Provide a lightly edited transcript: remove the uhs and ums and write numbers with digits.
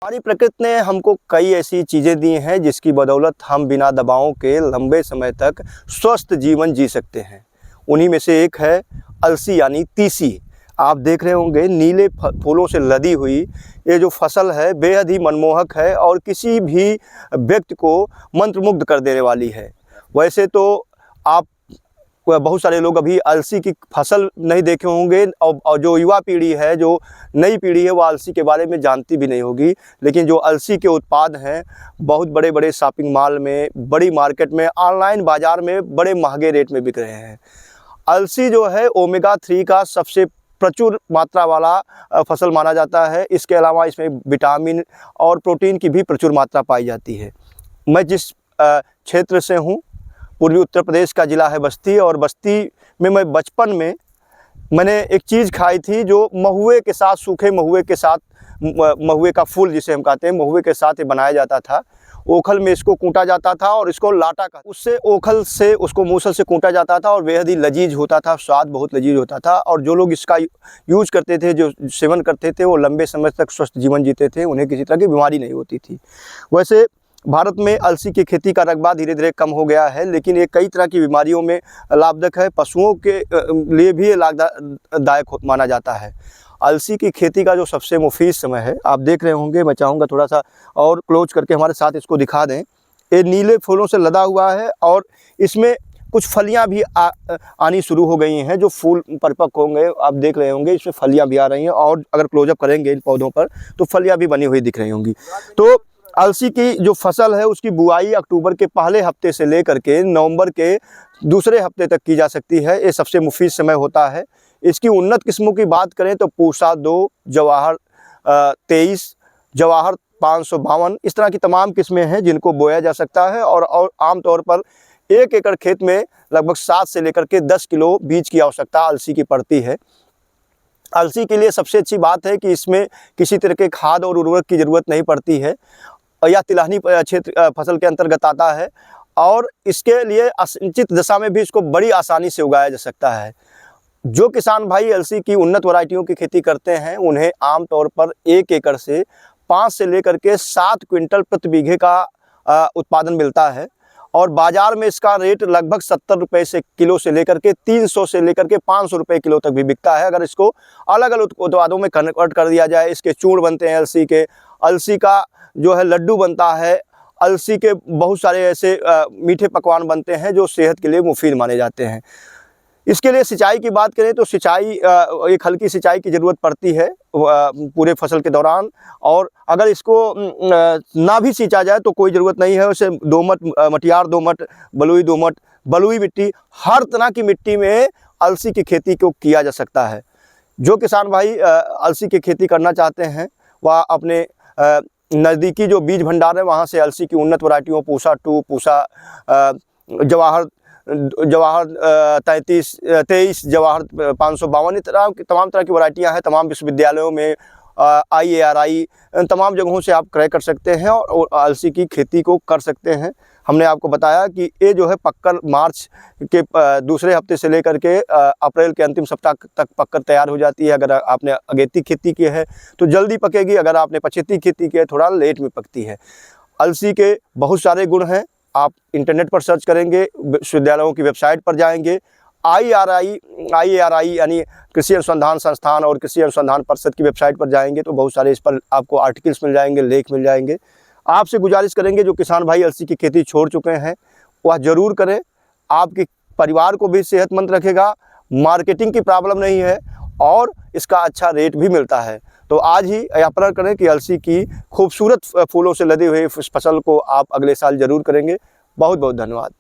हमारी प्रकृति ने हमको कई ऐसी चीज़ें दी हैं जिसकी बदौलत हम बिना दवाओं के लंबे समय तक स्वस्थ जीवन जी सकते हैं। उन्हीं में से एक है अलसी यानी तीसी। आप देख रहे होंगे नीले फूलों से लदी हुई ये जो फसल है बेहद ही मनमोहक है और किसी भी व्यक्ति को मंत्रमुग्ध कर देने वाली है। वैसे तो आप बहुत सारे लोग अभी अलसी की फसल नहीं देखे होंगे और जो युवा पीढ़ी है, जो नई पीढ़ी है, वो अलसी के बारे में जानती भी नहीं होगी। लेकिन जो अलसी के उत्पाद हैं बहुत बड़े बड़े शॉपिंग मॉल में, बड़ी मार्केट में, ऑनलाइन बाज़ार में बड़े महंगे रेट में बिक रहे हैं। अलसी जो है ओमेगा 3 का सबसे प्रचुर मात्रा वाला फसल माना जाता है। इसके अलावा इसमें विटामिन और प्रोटीन की भी प्रचुर मात्रा पाई जाती है। मैं जिस क्षेत्र से हूँ, पूर्वी उत्तर प्रदेश का ज़िला है बस्ती, और बस्ती में मैं बचपन में मैंने एक चीज़ खाई थी जो महुए के साथ, सूखे महुए के साथ, महुए का फूल जिसे हम कहते हैं, महुए के साथ ये बनाया जाता था। ओखल में इसको कूटा जाता था और इसको लाटा का, उससे ओखल से उसको मूसल से कूटा जाता था और बेहद ही लजीज होता था, स्वाद बहुत लजीज होता था। और जो लोग इसका यूज करते थे, जो सेवन करते थे, वो लंबे समय तक स्वस्थ जीवन जीते थे, उन्हें किसी तरह की बीमारी नहीं होती थी। वैसे भारत में अलसी की खेती का रकबा धीरे धीरे कम हो गया है, लेकिन ये कई तरह की बीमारियों में लाभदायक है। पशुओं के लिए भी ये लाभदायक माना जाता है। अलसी की खेती का जो सबसे मुफीद समय है, आप देख रहे होंगे, मैं चाहूँगा थोड़ा सा और क्लोज करके हमारे साथ इसको दिखा दें। ये नीले फूलों से लदा हुआ है और इसमें कुछ फलियां भी आनी शुरू हो गई हैं। जो फूल परिपक्व होंगे, आप देख रहे होंगे, इसमें फलियां भी आ रही हैं और अगर क्लोजअप करेंगे इन पौधों पर तो फलियां भी बनी हुई दिख रही होंगी। तो अलसी की जो फसल है उसकी बुआई अक्टूबर के पहले हफ्ते से लेकर के नवंबर के दूसरे हफ्ते तक की जा सकती है। ये सबसे मुफीद समय होता है। इसकी उन्नत किस्मों की बात करें तो पूसा 2, जवाहर 23, जवाहर 552, इस तरह की तमाम किस्में हैं जिनको बोया जा सकता है। और आमतौर पर 1 एकड़ खेत में लगभग 7 से लेकर के 10 किलो बीज की आवश्यकता अलसी की पड़ती है। अलसी के लिए सबसे अच्छी बात है कि इसमें किसी तरह के खाद और उर्वरक की ज़रूरत नहीं पड़ती है। यह तिलहनी क्षेत्र फसल के अंतर्गत आता है और इसके लिए असिंचित दशा में भी इसको बड़ी आसानी से उगाया जा सकता है। जो किसान भाई अलसी की उन्नत वैरायटियों की खेती करते हैं उन्हें आमतौर पर 1 एकड़ से 5 से लेकर के 7 क्विंटल प्रति बीघे का उत्पादन मिलता है और बाज़ार में इसका रेट लगभग 70 रुपये से किलो से लेकर के 300 से लेकर के 500 रुपये किलो तक भी बिकता है। अगर इसको अलग अलग उत्पादों में कन्वर्ट कर दिया जाए, इसके चूर्ण बनते हैं अलसी के, अलसी का जो है लड्डू बनता है, अलसी के बहुत सारे ऐसे मीठे पकवान बनते हैं जो सेहत के लिए मुफीद माने जाते हैं। इसके लिए सिंचाई की बात करें तो सिंचाई, एक हल्की सिंचाई की ज़रूरत पड़ती है पूरे फसल के दौरान। और अगर इसको ना भी सींचा जाए तो कोई ज़रूरत नहीं है। वैसे दोमट, मटियार दोमट, बलुई दोमट, बलुई मिट्टी, हर तरह की मिट्टी में अलसी की खेती को किया जा सकता है। जो किसान भाई अलसी की खेती करना चाहते हैं वह अपने नज़दीकी जो बीज भंडार है वहाँ से अलसी की उन्नत वैरायटियों पूसा 2, पूसा जवाहर 23, जवाहर 552, तमाम तरह की वैरायटियाँ हैं। तमाम विश्वविद्यालयों में IARI तमाम जगहों से आप क्रय कर सकते हैं और अलसी की खेती को कर सकते हैं। हमने आपको बताया कि ये जो है पक्कर मार्च के दूसरे हफ्ते से लेकर के अप्रैल के अंतिम सप्ताह तक पक्कर तैयार हो जाती है। अगर आपने अगेती खेती की है तो जल्दी पकेगी, अगर आपने पछेती खेती की है थोड़ा लेट में पकती है। अलसी के बहुत सारे गुण हैं। आप इंटरनेट पर सर्च करेंगे, विश्वविद्यालयों की वेबसाइट पर जाएंगे, IARI यानी कृषि अनुसंधान संस्थान और कृषि अनुसंधान परिषद की वेबसाइट पर जाएंगे तो बहुत सारे इस पर आपको आर्टिकल्स मिल जाएंगे, लेख मिल जाएंगे। आपसे गुजारिश करेंगे जो किसान भाई अलसी की खेती छोड़ चुके हैं वह ज़रूर करें। आपके परिवार को भी सेहतमंद रखेगा, मार्केटिंग की प्रॉब्लम नहीं है और इसका अच्छा रेट भी मिलता है। तो आज ही प्रण करें कि अलसी की खूबसूरत फूलों से लदी हुई इस फसल को आप अगले साल ज़रूर करेंगे। बहुत बहुत धन्यवाद।